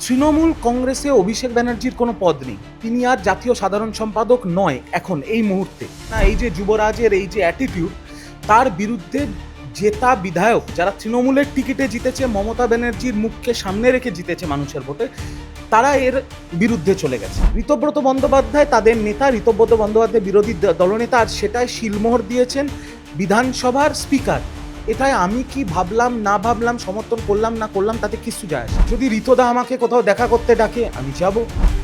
তৃণমূল কংগ্রেসে অভিষেক ব্যানার্জির কোনো পদ নেই, তিনি আর জাতীয় সাধারণ সম্পাদক নয় এখন এই মুহূর্তে। না, এই যে যুবরাজের এই যে অ্যাটিটিউড, তার বিরুদ্ধে জেতা বিধায়ক যারা তৃণমূলের টিকিটে জিতেছে, মমতা ব্যানার্জির মুখকে সামনে রেখে জিতেছে মানুষের ভোটে, তারা এর বিরুদ্ধে চলে গেছে। ঋতব্রত বন্দ্যোপাধ্যায় তাদের নেতা, ঋতব্রত বন্দ্যোপাধ্যায় বিরোধী দলনেতা, আর সেটাই শিলমোহর দিয়েছেন বিধানসভার স্পিকার। এটাই আমি কি ভাবলাম না ভাবলাম, সমর্থন করলাম না করলাম, তাতে কিছু যায় আসে। যদি ঋতদা আমাকে কোথাও দেখা করতে ডাকে আমি যাব।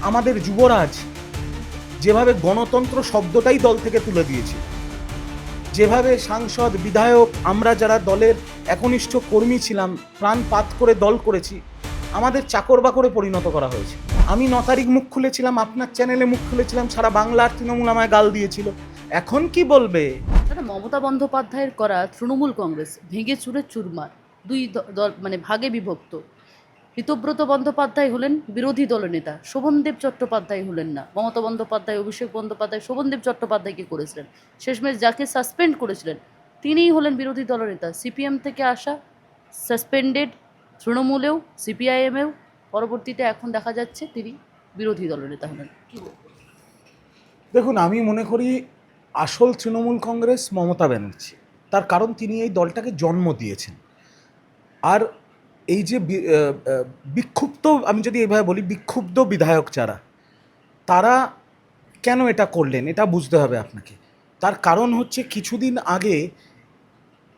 আমাদের যুবরাজ যেভাবে গণতন্ত্র শব্দটাই দল থেকে তুলে দিয়েছে, যেভাবে সাংসদ বিধায়ক আমরা যারা দলের একনিষ্ঠ কর্মী ছিলাম, প্রাণপাত করে দল করেছি, আমাদের চাকর বাকরে পরিণত করা হয়েছে। আমি 9 তারিখ মুখ খুলেছিলাম, আপনার চ্যানেলে মুখ খুলেছিলাম, সারা বাংলার তৃণমূল আমায় গাল দিয়েছিল। এখন কি বলবে? মমতা বন্দ্যোপাধ্যায়ের করা তৃণমূল কংগ্রেস ভেঙে চুরে চুরমার, দুই দল মানে ভাগে বিভক্ত। ঋতব্রত বন্দ্যোপাধ্যায় হলেন বিরোধী দলনেতা, শোভনদেব চট্টোপাধ্যায় হলেন না। মমতা বন্দ্যোপাধ্যায়, অভিষেক বন্দ্যোপাধ্যায় শোভনদেব চট্টোপাধ্যায়কে করেছিলেন, শেষমেশ যাকে সাসপেন্ড করেছিলেন তিনিই হলেন বিরোধী দলনেতা। সিপিএম থেকে আসা, সাসপেন্ডেড, তৃণমূলেও সিপিআইএমেও, পরবর্তীতে এখন দেখা যাচ্ছে তিনি বিরোধী দলনেতা হলেন। কি বলবো? দেখুন, আমি মনে করি আসল তৃণমূল কংগ্রেস মমতা ব্যানার্জি। তার কারণ তিনি এই দলটাকে জন্ম দিয়েছেন। আর এই যে বিক্ষুব্ধ, আমি যদি এইভাবে বলি, বিক্ষুব্ধ বিধায়ক যারা, তারা কেন এটা করলেন এটা বুঝতে হবে আপনাকে। তার কারণ হচ্ছে, কিছুদিন আগে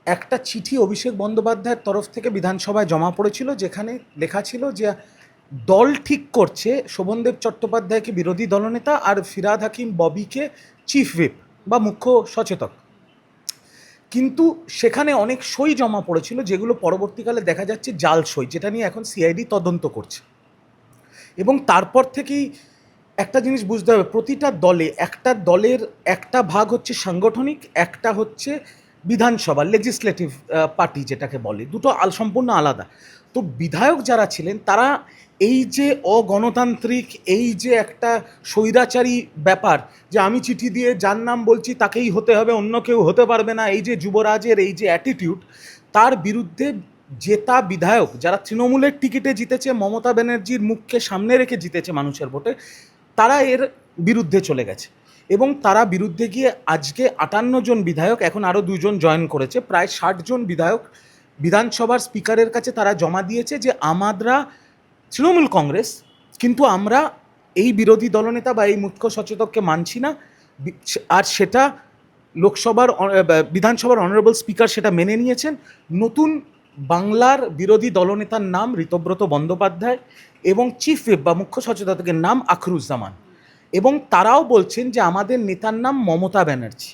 একটা চিঠি অভিষেক বন্দ্যোপাধ্যায়ের তরফ থেকে বিধানসভায় জমা পড়েছিল, যেখানে লেখা ছিল যে দল ঠিক করছে শোভনদেব চট্টোপাধ্যায়কে বিরোধী দলনেতা আর ফিরহাদ হাকিম ববিকে চিফ হুইপ বা মুখ্য সচেতক। কিন্তু সেখানে অনেক সই জমা পড়েছিল, যেগুলো পরবর্তীকালে দেখা যাচ্ছে জাল সই, যেটা নিয়ে এখন সিআইডি তদন্ত করছে। এবং তারপর থেকেই একটা জিনিস বুঝতে হবে, প্রতিটা দলে, একটা দলের একটা ভাগ হচ্ছে সাংগঠনিক, একটা হচ্ছে বিধানসভা লেজিসলেটিভ পার্টি যেটাকে বলে, দুটো সম্পূর্ণ আলাদা। তো বিধায়ক যারা ছিলেন তারা এই যে অগণতান্ত্রিক, এই যে একটা স্বৈরাচারী ব্যাপার, যে আমি চিঠি দিয়ে যার নাম বলছি তাকেই হতে হবে, অন্য কেউ হতে পারবে না, এই যে যুবরাজের এই যে অ্যাটিটিউড, তার বিরুদ্ধে জেতা বিধায়ক যারা তৃণমূলের টিকিটে জিতেছে, মমতা ব্যানার্জির মুখকে সামনে রেখে জিতেছে মানুষের ভোটে, তারা এর বিরুদ্ধে চলে গেছে। এবং তারা বিরুদ্ধে গিয়ে আজকে 58 জন বিধায়ক, এখন আরও 2 জন জয়েন করেছে, প্রায় 60 জন বিধায়ক বিধানসভার স্পিকারের কাছে তারা জমা দিয়েছে যে আমরা তৃণমূল কংগ্রেস, কিন্তু আমরা এই বিরোধী দলনেতা বা এই মুখ্য সচেতককে মানছি না। আর সেটা লোকসভার বিধানসভার অনারেবল স্পিকার সেটা মেনে নিয়েছেন। নতুন বাংলার বিরোধী দলনেতার নাম ঋতব্রত বন্দ্যোপাধ্যায় এবং চিফ হুইপ বা মুখ্য সচেতকের নাম আখরুজ্জামান। এবং তারাও বলছেন যে আমাদের নেতার নাম মমতা ব্যানার্জি।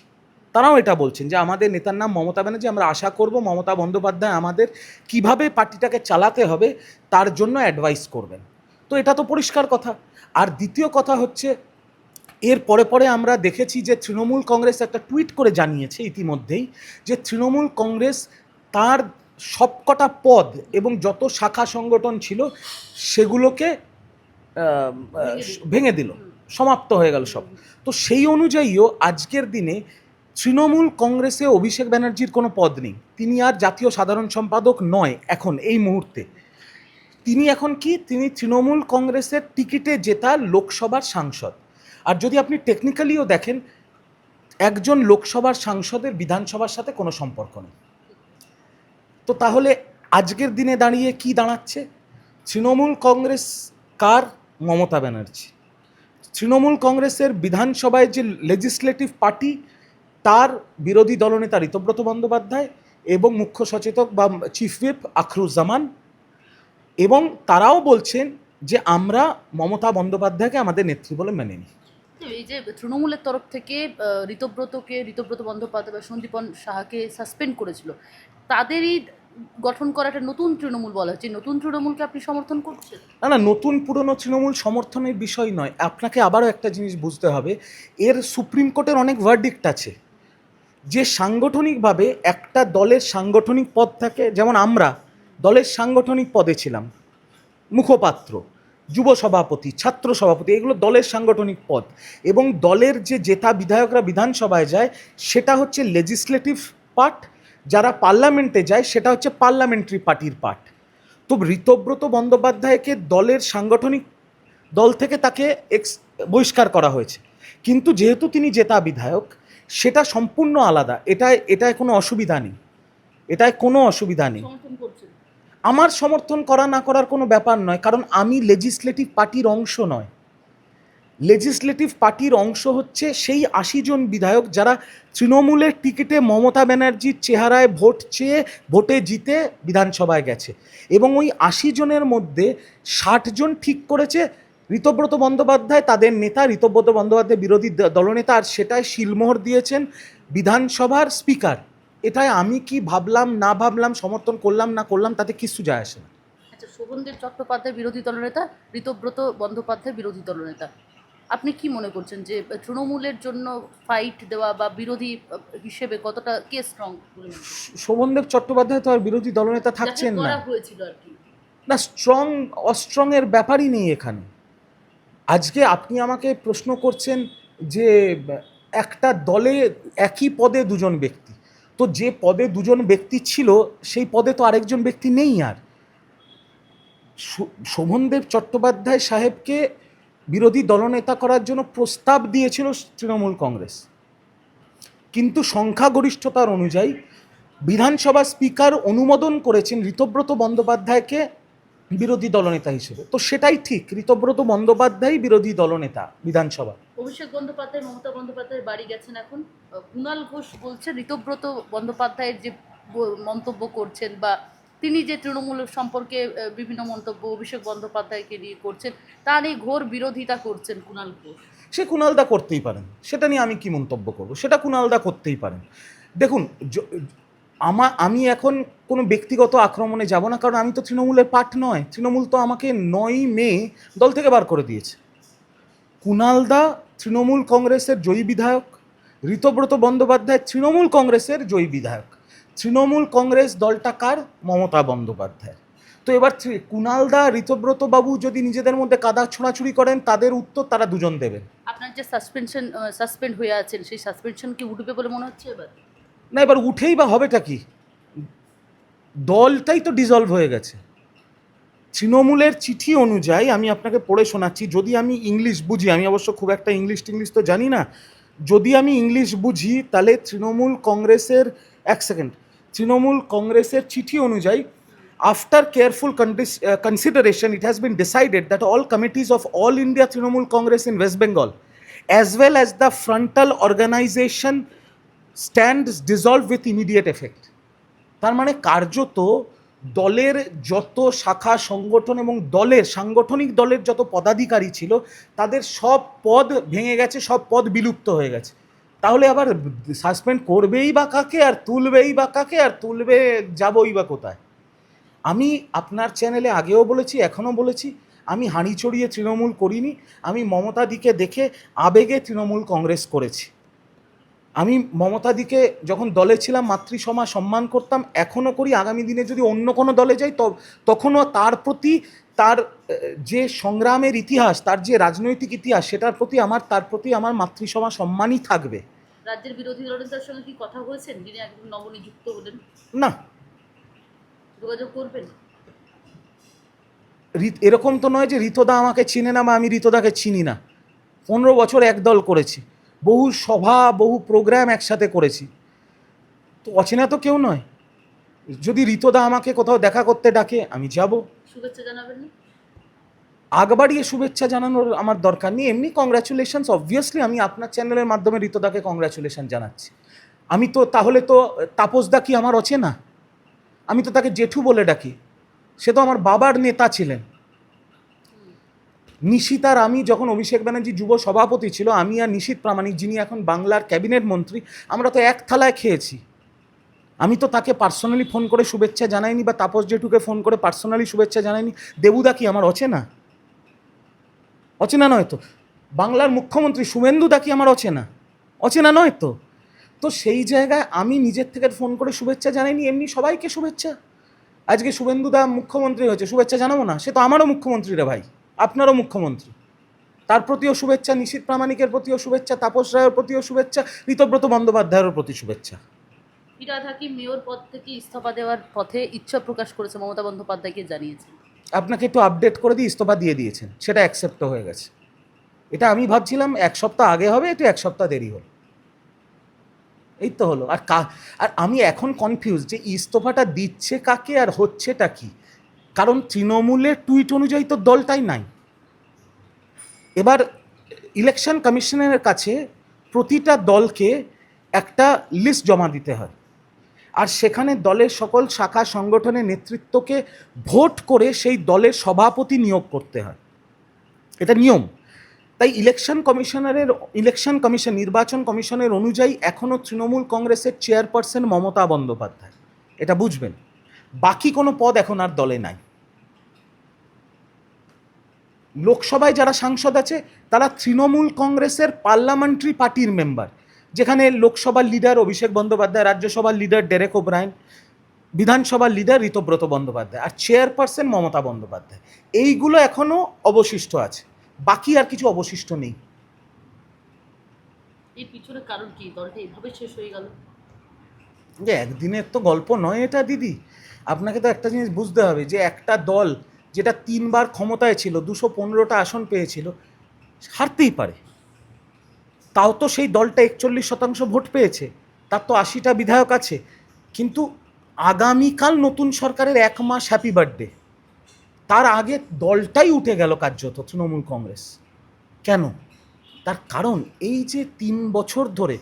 তারাও এটা বলছেন যে আমাদের নেতার নাম মমতা ব্যানার্জি, আমরা আশা করব মমতা বন্দ্যোপাধ্যায় আমাদের কিভাবে পার্টিটাকে চালাতে হবে তার জন্য অ্যাডভাইস করবেন। তো এটা তো পরিষ্কার কথা। আর দ্বিতীয় কথা হচ্ছে, এর পরে পরে আমরা দেখেছি যে তৃণমূল কংগ্রেস একটা টুইট করে জানিয়েছে ইতিমধ্যেই যে তৃণমূল কংগ্রেস তার সবকটা পদ এবং যত শাখা সংগঠন ছিল সেগুলোকে ভেঙে দিল, সমাপ্ত হয়ে গেল সব। তো সেই অনুযায়ীও আজকের দিনে তৃণমূল কংগ্রেসে অভিষেক ব্যানার্জির কোনো পদ নেই, তিনি আর জাতীয় সাধারণ সম্পাদক নয় এখন এই মুহূর্তে। তিনি এখন কি, তিনি তৃণমূল কংগ্রেসের টিকিটে জেতা লোকসভার সাংসদ। আর যদি আপনি টেকনিক্যালিও দেখেন, একজন লোকসভার সাংসদের বিধানসভার সাথে কোনো সম্পর্ক নেই। তো তাহলে আজকের দিনে দাঁড়িয়ে কি দাঁড়াচ্ছে? তৃণমূল কংগ্রেস কার? মমতা ব্যানার্জি। তৃণমূল কংগ্রেসের বিধানসভায় যে লেজিসলেটিভ পার্টি, তার বিরোধী দলনেতা ঋতব্রত বন্দ্যোপাধ্যায় এবং মুখ্য সচেতক বা চিফ হুইপ আখরুজ্জামান। এবং তারাও বলছেন যে আমরা মমতা বন্দ্যোপাধ্যায়কে আমাদের নেত্রী বলে মেনে নিই। এই যে তৃণমূলের তরফ থেকে ঋতব্রত বন্দ্যোপাধ্যায় বা সন্দীপন সাহাকে সাসপেন্ড করেছিল, তাদেরই গঠন করা একটা নতুন তৃণমূল বলা হচ্ছে। নতুন তৃণমূলকে আপনি সমর্থন করছেন? না না, নতুন পুরনো তৃণমূল সমর্থনের বিষয় নয়। আপনাকে আবারও একটা জিনিস বুঝতে হবে, এর সুপ্রিম কোর্টের অনেক ভার্ডিক্ট আছে যে সাংগঠনিকভাবে একটা দলের সাংগঠনিক পদ থাকে, যেমন আমরা দলের সাংগঠনিক পদে ছিলাম, মুখপাত্র, যুব সভাপতি, ছাত্র সভাপতি, এগুলো দলের সাংগঠনিক পদ। এবং দলের যে জেতা বিধায়করা বিধানসভায় যায় সেটা হচ্ছে লেজিসলেটিভ পার্ট, যারা পার্লামেন্টে যায় সেটা হচ্ছে পার্লামেন্টারি পার্টির পার্ট। তো ঋতব্রত বন্দ্যোপাধ্যায়কে দলের সাংগঠনিক দল থেকে তাকে বহিষ্কার করা হয়েছে, কিন্তু যেহেতু তিনি জেতা বিধায়ক, সেটা সম্পূর্ণ আলাদা। এটায় কোনো অসুবিধা নেই, এটায় কোনো অসুবিধা নেই। সমর্থন করছেন? আমার সমর্থন করা না করার কোনো ব্যাপার নয়, কারণ আমি লেজিসলেটিভ পার্টির অংশ নয়। লেজিসলেটিভ পার্টির অংশ হচ্ছে সেই ৮০ জন বিধায়ক যারা তৃণমূলের টিকিটে মমতা ব্যানার্জির চেহারায় ভোট চেয়ে ভোটে জিতে বিধানসভায় গেছে, এবং ওই ৮০ জনের মধ্যে ৬০ জন ঠিক করেছে ঋতব্রত বন্দ্যোপাধ্যায় তাদের নেতা, ঋতব্রত বন্দ্যোপাধ্যায় বিরোধী দলনেতা, আর সেটাই শিলমোহর দিয়েছেন বিধানসভার স্পিকার। এটাই আমি কি ভাবলাম না ভাবলাম, সমর্থন করলাম না করলাম, তাতে কিছু যায় আসে না। আচ্ছা, শোভনদেব চট্টোপাধ্যায় বিরোধী দলনেতা, ঋতব্রত বন্দ্যোপাধ্যায় বিরোধী দলনেতা, আপনি কি মনে করছেন যে তৃণমূলের জন্য ফাইট দেওয়া বা বিরোধী হিসেবে কতটা কে স্ট্রং বলে মনে করছেন? শোভনদেব চট্টোপাধ্যায় তো আর বিরোধী দলনেতা যাকে থাকছেন না। করা হয়েছিল আর কি। না, স্ট্রং অস্ট্রংয়ের ব্যাপারই নেই এখানে। আজকে আপনি আমাকে প্রশ্ন করছেন যে একটা দলে একই পদে দুজন ব্যক্তি, তো যে পদে দুজন ব্যক্তি ছিল সেই পদে তো আরেকজন ব্যক্তি নেই আর। শোভনদেব চট্টোপাধ্যায় সাহেবকে বিরোধী দলনেতা করার জন্য প্রস্তাব দিয়েছিল তৃণমূল কংগ্রেস, কিন্তু সংখ্যাগরিষ্ঠতার অনুযায়ী বিধানসভা স্পিকার অনুমোদন করেছেন ঋতব্রত বন্দ্যোপাধ্যায়কে বিরোধী দলনেতা হিসেবে। তো সেটাই ঠিক, ঋতব্রত বন্দ্যোপাধ্যায় বিরোধী দলনেতা বিধানসভা। অভিষেক বন্দ্যোপাধ্যায় মমতা বন্দ্যোপাধ্যায়ের বাড়ি গেছেন এখন। কুণাল ঘোষ বলছে ঋতব্রত বন্দ্যোপাধ্যায়ের যে মন্তব্য করছেন বা তিনি যে তৃণমূল সম্পর্কে বিভিন্ন মন্তব্য অভিষেক বন্দ্যোপাধ্যায়কে নিয়ে করছেন, তা নিয়ে ঘোর বিরোধিতা করছেন কুণাল ঘোষ। সে কুণালদা করতেই পারেন, সেটা নিয়ে আমি কি মন্তব্য করব, সেটা কুণালদা করতেই পারেন। দেখুন, আমি এখন কোনো ব্যক্তিগত আক্রমণে যাব না, কারণ আমি তো তৃণমূলের পার্ট নয়। তৃণমূল তো আমাকে ৯ই মে দল থেকে বার করে দিয়েছে। কুণালদা তৃণমূল কংগ্রেসের জয়ী বিধায়ক, ঋতব্রত বন্দ্যোপাধ্যায় তৃণমূল কংগ্রেসের জয়ী বিধায়ক। তৃণমূল কংগ্রেস দলটা কার? মমতা বন্দ্যোপাধ্যায়। তো এবার কুণালদা, ঋতব্রত বাবু যদি নিজেদের মধ্যে কাদা ছোঁড়াছুড়ি করেন, তাদের উত্তর তারা দুজন দেবেন। আপনার যে সাসপেন্ড হয়ে আছেন, সেই সাসপেনশন কি উঠবে বলে মনে হচ্ছে এবার? না, এবার উঠেই বা হবেটা কি? দলটাই তো ডিসলভ হয়ে গেছে। তৃণমূলের চিঠি অনুযায়ী আমি আপনাকে পড়ে শোনাচ্ছি, যদি আমি ইংলিশ বুঝি, আমি অবশ্য খুব একটা ইংলিশ তো জানি না, যদি আমি ইংলিশ বুঝি তাহলে তৃণমূল কংগ্রেসের, এক সেকেন্ড, তৃণমূল কংগ্রেসের চিঠি অনুযায়ী, after careful consideration it has been decided that all committees of all India Trinamool Congress in West Bengal as well as the frontal organization stands dissolved with immediate effect. তার মানে কার্যত দলের যত শাখা সংগঠন এবং সাংগঠনিক দলের যত পদাধিকারী ছিল, তাদের সব পদ ভেঙে গেছে, সব পদ বিলুপ্ত হয়ে গেছে। তাহলে আবার সাসপেন্ড করবেই বা কাকে, আর তুলবেই বা কাকে, আর তুলবে যাবই বা কোথায়? আমি আপনার চ্যানেলে আগেও বলেছি, এখনও বলেছি, আমি হাঁড়ি চড়িয়ে তৃণমূল করিনি। আমি মমতাদিকে দেখে আবেগে তৃণমূল কংগ্রেস করেছি। আমি মমতাদিকে যখন দলে ছিলাম মাতৃসমা সম্মান করতাম, এখনও করি। আগামী দিনে যদি অন্য কোনো দলে যাই তখনও তার প্রতি, তার যে সংগ্রামের ইতিহাস, তার যে রাজনৈতিক ইতিহাস, তার প্রতি আমার মাতৃসমা সম্মানই থাকবে। রাজ্যের বিরোধী দলনেতার সঙ্গে কি কথা হয়েছেন, যিনি একদম নবনিযুক্ত হলেন? না, যোগাযোগ করবেন? এরকম তো নয় যে ঋতদা আমাকে চিনে না বা আমি ঋতদাকে চিনি না। 15 বছর এক দল করেছি, বহু সভা, বহু প্রোগ্রাম একসাথে করেছি, তো অচেনা তো কেউ নয়। যদি ঋতদা আমাকে কোথাও দেখা করতে ডাকে, আমি যাব। শুভেচ্ছা জানাবেন না? আগ বাড়িয়ে শুভেচ্ছা জানানোর আমার দরকার নেই। এমনি কংগ্রাচুলেশনস, অবভিয়াসলি আমি আপনার চ্যানেলের মাধ্যমে ঋতদাকে কংগ্রাচুলেশন জানাচ্ছি। আমি তো তাহলে তো তাপসদা কি আমার অচেনা? আমি তো তাকে জেঠু বলে ডাকি, সে তো আমার বাবার নেতা ছিলেন। নিশীত আর আমি যখন অভিষেক ব্যানার্জি যুব সভাপতি ছিল, আমি আর নিশীত প্রামাণিক, যিনি এখন বাংলার ক্যাবিনেট মন্ত্রী, আমরা তো এক থালায় খেয়েছি। আমি তো তাকে পার্সোনালি ফোন করে শুভেচ্ছা জানাইনি, বা তাপস জেঠুকে ফোন করে পার্সোনালি শুভেচ্ছা জানাইনি। দেবুদা কি আমার অচেনা? অচেনা নয় তো। বাংলার মুখ্যমন্ত্রী শুভেন্দুদা কি আমার অচেনা? অচেনা নয় তো। তো সেই জায়গায় আমি নিজের থেকে ফোন করে শুভেচ্ছা জানাইনি, এমনি সবাইকে শুভেচ্ছা। আজকে শুভেন্দুদা মুখ্যমন্ত্রী হয়েছে, শুভেচ্ছা জানাবো না? সে তো আমারও মুখ্যমন্ত্রী রে ভাই, আপনারও মুখ্যমন্ত্রী। তার প্রতিও শুভেচ্ছা, নিশীত প্রামাণিকের প্রতিও শুভেচ্ছা, তাপস রায়ের প্রতিও শুভেচ্ছা, ঋতব্রত বন্দ্যোপাধ্যায়ের প্রতি শুভেচ্ছা। ফিরহাদ হাকিম মেয়র পদ থেকে ইস্তফা দেওয়ার পথে ইচ্ছা প্রকাশ করেছে, মমতা বন্দ্যোপাধ্যায়কে জানিয়েছেন। আপনাকে একটু আপডেট করে দিয়ে ইস্তফা দিয়ে দিয়েছেন, সেটা অ্যাকসেপ্ট হয়ে গেছে। এটা আমি ভাবছিলাম 1 সপ্তাহ আগে হবে, একটু 1 সপ্তাহ দেরি হলো, এই তো হলো। আর আমি এখন কনফিউজ যে ইস্তফাটা দিচ্ছে কাকে আর হচ্ছেটা কি। কারণ তৃণমূলের টুইট অনুযায়ী তো দলটাই নাই। এবার ইলেকশন কমিশনের কাছে প্রতিটা দলকে একটা লিস্ট জমা দিতে হয়, আর সেখানে দলের সকল শাখা সংগঠনের নেতৃত্বকে ভোট করে সেই দলের সভাপতি নিয়োগ করতে হয়, এটা নিয়ম। তাই ইলেকশন কমিশন নির্বাচন কমিশনের অনুযায়ী এখনও তৃণমূল কংগ্রেসের চেয়ারপারসন মমতা বন্দ্যোপাধ্যায়, এটা বুঝবেন। বাকি কোনো পদ এখন আর দলে নাই। লোকসভায় যারা সাংসদ আছে তারা তৃণমূল কংগ্রেসের পার্লামেন্টারি পার্টির মেম্বার, যেখানে লোকসভার লিডার অভিষেক বন্দ্যোপাধ্যায়, রাজ্যসভার লিডার ডেরেক ওব্রায়েন, বিধানসভার লিডার ঋতব্রত বন্দ্যোপাধ্যায়, আর চেয়ারপারসন মমতা বন্দ্যোপাধ্যায়। এইগুলো এখনও অবশিষ্ট আছে, বাকি আর কিছু অবশিষ্ট নেই। এর পিছনে কারণ কি? দলটা এভাবে শেষ হয়ে গেল? যে একদিনের তো গল্প নয় এটা দিদি। আপনাকে তো একটা জিনিস বুঝতে হবে যে একটা দল যেটা 3 বার ক্ষমতায় ছিল, 215টা আসন পেয়েছিল, হারতেই পারে। তাও তো সেই দলটা 41% ভোট পেয়েছে, তার তো 80টা বিধায়ক আছে। কিন্তু আগামীকাল নতুন সরকারের 1 মাস হ্যাপি বার্থডে, তার আগে দলটাই উঠে গেল কার্যত তৃণমূল কংগ্রেস। কেন? তার কারণ এই যে 3 বছর ধরে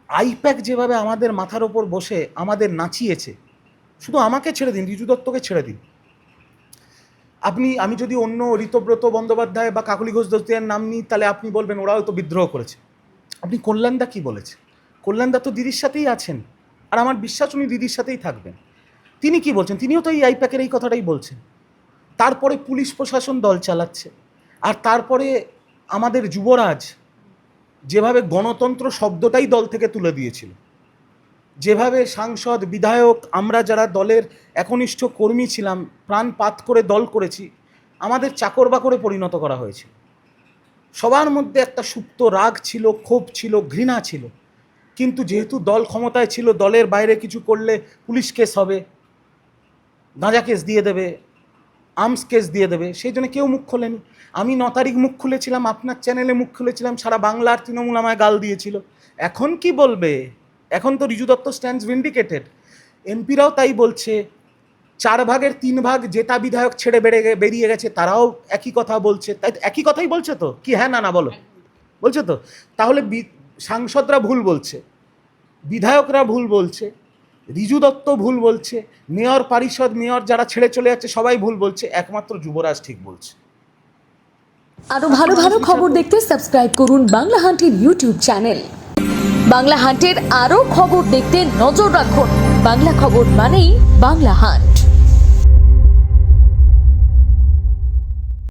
আইপ্যাক যেভাবে আমাদের মাথার ওপর বসে আমাদের নাচিয়েছে, শুধু আমাকে ছেড়ে দিন, রিজু দত্তকে ছেড়ে দিন, আমি যদি অন্য ঋতব্রত বন্দ্যোপাধ্যায় বা কাকলি ঘোষ দস্তিদার নাম নিই, তাহলে আপনি বলবেন ওরাও তো বিদ্রোহ করেছে। আপনি কল্যাণদা কি বলেছে? কল্যাণদা তো দিদির সাথেই আছেন, আর আমার বিশ্বাস উনি দিদির সাথেই থাকবেন। তিনি কি বলছেন? তিনিও তো এই আইপ্যাকের এই কথাটাই বলছেন। তারপরে পুলিশ প্রশাসন দল চালাচ্ছে, আর তারপরে আমাদের যুবরাজ যেভাবে গণতন্ত্র শব্দটাই দল থেকে তুলে দিয়েছিল, যেভাবে সাংসদ বিধায়ক আমরা যারা দলের একনিষ্ঠ কর্মী ছিলাম, প্রাণপাত করে দল করেছি, আমাদের চাকর বাকরে পরিণত করা হয়েছিল। সবার মধ্যে একটা সুপ্ত রাগ ছিল, ক্ষোভ ছিল, ঘৃণা ছিল। কিন্তু যেহেতু দল ক্ষমতায় ছিল, দলের বাইরে কিছু করলে পুলিশ কেস হবে, গাঁজা কেস দিয়ে দেবে, আর্মস কেস দিয়ে দেবে, সেই জন্য কেউ মুখ খোলেনি। আমি 9 তারিখ মুখ খুলেছিলাম, আপনার চ্যানেলে মুখ খুলেছিলাম, সারা বাংলার তৃণমূল আমায় গাল দিয়েছিল। এখন কি বলবে? এখন তো রিজু দত্ত স্ট্যান্ডস ভিন্ডিকেটেড। এমপিরাও তাই বলছে, 4 ভাগের 3 ভাগ জেতা বিধায়ক ছেড়ে বেরিয়ে গেছে, তারাও একই কথা বলছে। তাই একই কথাই বলছে তো, কি হ্যাঁ না বলো, বলছে তো? তাহলে সাংসদরা ভুল বলছে, বিধায়করা ভুল বলছে, রিজু দত্ত ভুল বলছে, মেয়র পরিষদ মেয়র যারা ছেড়ে চলে যাচ্ছে সবাই ভুল বলছে, একমাত্র যুবরাজ ঠিক বলছে। আরো ভালো ভালো খবর দেখতে সাবস্ক্রাইব করুন বাংলা হান্টের ইউটিউব চ্যানেল। বাংলা হান্টের আরো খবর দেখতে নজর রাখুন। বাংলা খবর মানেই বাংলা হান্ট।